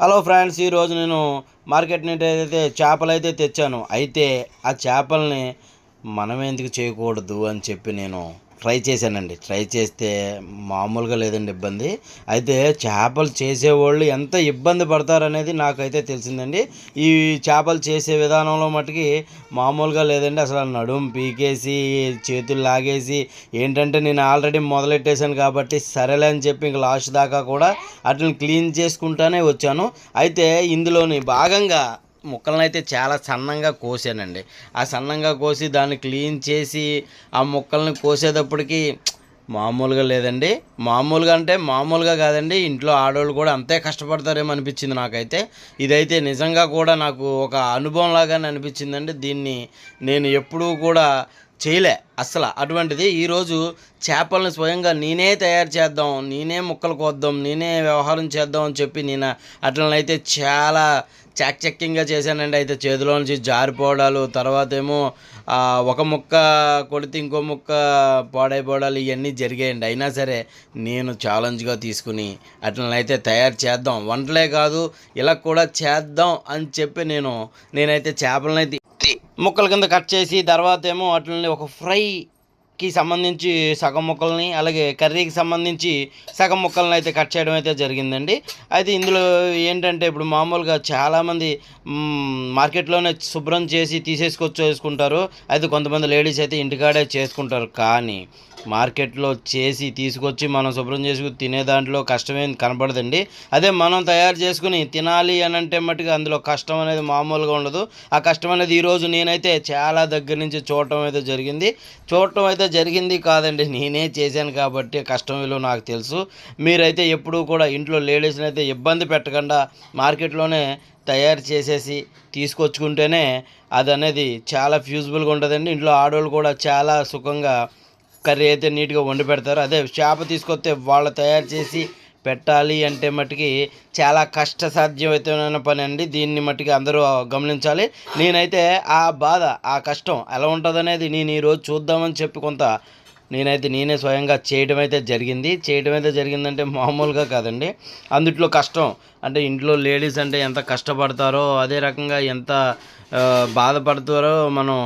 Hello friends, ఈరోజు నేను market నుండి ఏదైతే చేపలు అయితే తెచ్చాను. అయితే ఆ చేపల్ని మనం ఎందుకు చేయకూడదు అని చెప్పి నేను ట్రై చేశానండి. ట్రై చేస్తే మామూలుగా లేదండి ఇబ్బంది. అయితే చేపలు చేసేవాళ్ళు ఎంత ఇబ్బంది పడతారనేది నాకైతే తెలిసిందండి. ఈ చేపలు చేసే విధానంలో మట్టుకి మామూలుగా లేదండి. అసలు నడుము పీకేసి చేతులు లాగేసి ఏంటంటే నేను ఆల్రెడీ మొదలెట్టేశాను కాబట్టి సరేలే అని చెప్పి ఇంక లాస్ట్ దాకా కూడా వాటిని క్లీన్ చేసుకుంటానే వచ్చాను. అయితే ఇందులోని భాగంగా ముక్కలను అయితే చాలా సన్నంగా కోసానండి. ఆ సన్నంగా కోసి దాన్ని క్లీన్ చేసి ఆ ముక్కల్ని కోసేటప్పటికి మామూలుగా లేదండి. మామూలుగా అంటే మామూలుగా కాదండి, ఇంట్లో ఆడవాళ్ళు కూడా అంతే కష్టపడతారేమో అనిపించింది నాకైతే. ఇదైతే నిజంగా కూడా నాకు ఒక అనుభవం లాగానే అనిపించిందండి. దీన్ని నేను ఎప్పుడూ కూడా చేయలే అస్సలు. అటువంటిది ఈరోజు చేపలను స్వయంగా నేనే తయారు చేద్దాం, నేనే ముక్కలు కోద్దాం, నేనే వ్యవహారం చేద్దాం అని చెప్పి నేను అట్లనైతే చాలా చాకచక్యంగా చేశానండి. అయితే చేతిలో నుంచి జారిపోవడాలు, తర్వాత ఏమో ఒక ముక్క కొడితే ఇంకో ముక్క పాడైపోవడాలు ఇవన్నీ జరిగాయండి. అయినా సరే నేను ఛాలెంజ్గా తీసుకుని అట్లనైతే తయారు చేద్దాం, వంటలే కాదు ఇలా కూడా చేద్దాం అని చెప్పి నేనైతే చేపలనైతే ముక్కల కింద కట్ చేసి తర్వాత ఏమో వాటిని ఒక ఫ్రైకి సంబంధించి సగం ముక్కల్ని, అలాగే కర్రీకి సంబంధించి సగం ముక్కల్ని అయితే కట్ చేయడం అయితే జరిగిందండి. అయితే ఇందులో ఏంటంటే ఇప్పుడు మామూలుగా చాలామంది మార్కెట్లోనే శుభ్రం చేసి తీసేసుకొచ్చేసుకుంటారు. అయితే కొంతమంది లేడీస్ అయితే ఇంటికాడే చేసుకుంటారు. కానీ మార్కెట్లో చేసి తీసుకొచ్చి మనం శుభ్రం చేసుకుని తినే దాంట్లో కష్టమేం కనపడదండి. అదే మనం తయారు చేసుకుని తినాలి అని అంటే మట్టుకు అందులో కష్టం అనేది మామూలుగా ఉండదు. ఆ కష్టం అనేది ఈరోజు నేనైతే చాలా దగ్గర నుంచి చూడటం అయితే జరిగింది కాదండి, నేనే చేశాను కాబట్టి కష్టం విలువ నాకు తెలుసు. మీరైతే ఎప్పుడూ కూడా ఇంట్లో లేడీస్ని అయితే ఇబ్బంది పెట్టకుండా మార్కెట్లోనే తయారు చేసేసి తీసుకొచ్చుకుంటేనే అది అనేది చాలా ఫ్యూజిబుల్గా ఉంటుందండి. ఇంట్లో ఆడవాళ్ళు కూడా చాలా సుఖంగా కర్రీ అయితే నీట్గా వండి పెడతారు. అదే చేప తీసుకొస్తే వాళ్ళు తయారు చేసి పెట్టాలి అంటే మట్టుకి చాలా కష్టసాధ్యమైన పని అండి. దీన్ని మట్టుకి అందరూ గమనించాలి. నేనైతే ఆ బాధ, ఆ కష్టం ఎలా ఉంటుందనేది నేను ఈరోజు చూద్దామని చెప్పి నేనే స్వయంగా చేయడం అయితే జరిగిందంటే మామూలుగా కాదండి. అందుట్లో కష్టం అంటే ఇంట్లో లేడీస్ అంటే ఎంత కష్టపడతారో, అదే రకంగా ఎంత బాధపడతారో మనం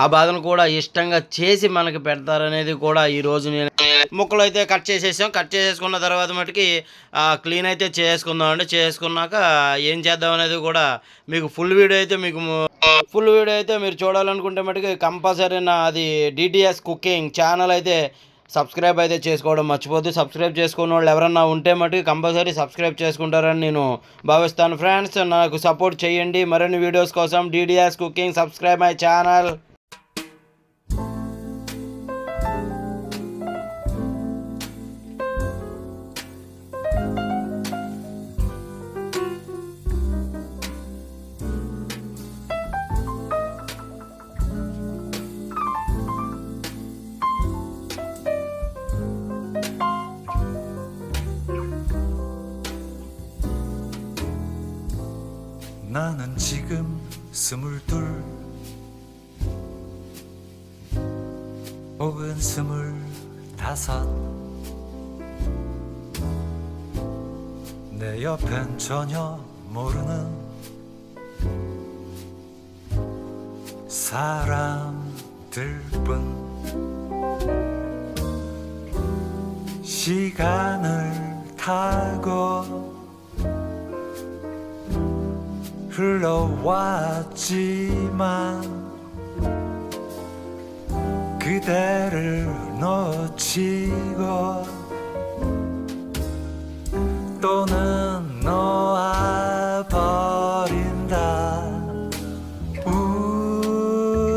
ఆ బాధను కూడా ఇష్టంగా చేసి మనకి పెడతారనేది కూడా ఈరోజు నేను ముక్కలు అయితే కట్ చేసేసుకున్న తర్వాత మటుకి క్లీన్ అయితే చేసుకున్నాక ఏం చేద్దాం అనేది కూడా మీకు ఫుల్ వీడియో అయితే మీరు చూడాలనుకుంటే మటుకి కంపల్సరీ అది డిటిఎస్ కుకింగ్ ఛానల్ అయితే సబ్స్క్రైబ్ అయితే చేసుకోవడం మర్చిపోద్దు. సబ్స్క్రైబ్ చేసుకున్న వాళ్ళు ఎవరన్నా ఉంటే మటుకు కంపల్సరీ సబ్స్క్రైబ్ చేసుకుంటారని నేను భావిస్తాను. ఫ్రెండ్స్, నాకు సపోర్ట్ చేయండి. మరిన్ని వీడియోస్ కోసం DTS cooking, subscribe my channel. 나는 지금 22 혹은 25 내 옆엔 전혀 모르는 사람들뿐 시간을 타고 흘러왔지만 그대를 놓치고 또는 놓아버린다. 우후후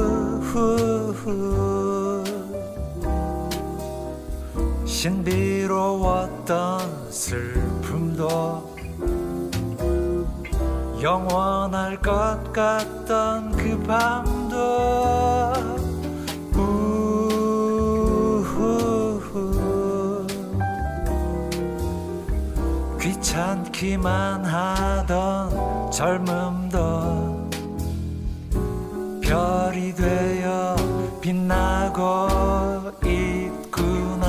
신비로웠던 슬픔도 영원할 것 같던 그 밤도 우후후 귀찮기만 하던 젊음도 별이 되어 빛나고 있구나.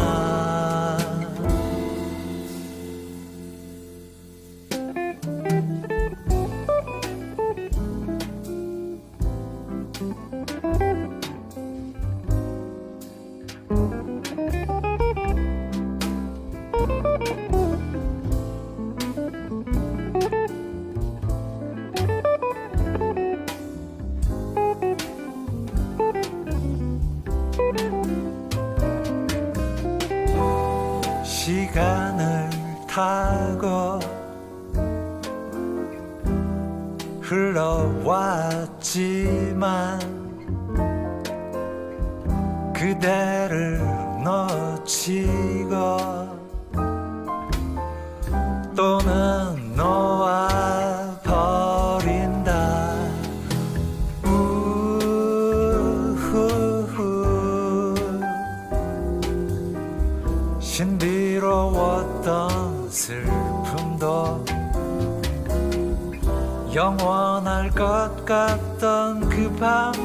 흘러왔지만 그대를 놓치고 또는 놓아 버린다. 우후후 신비로웠던 슬픔도 영원할 것 같던 그 밤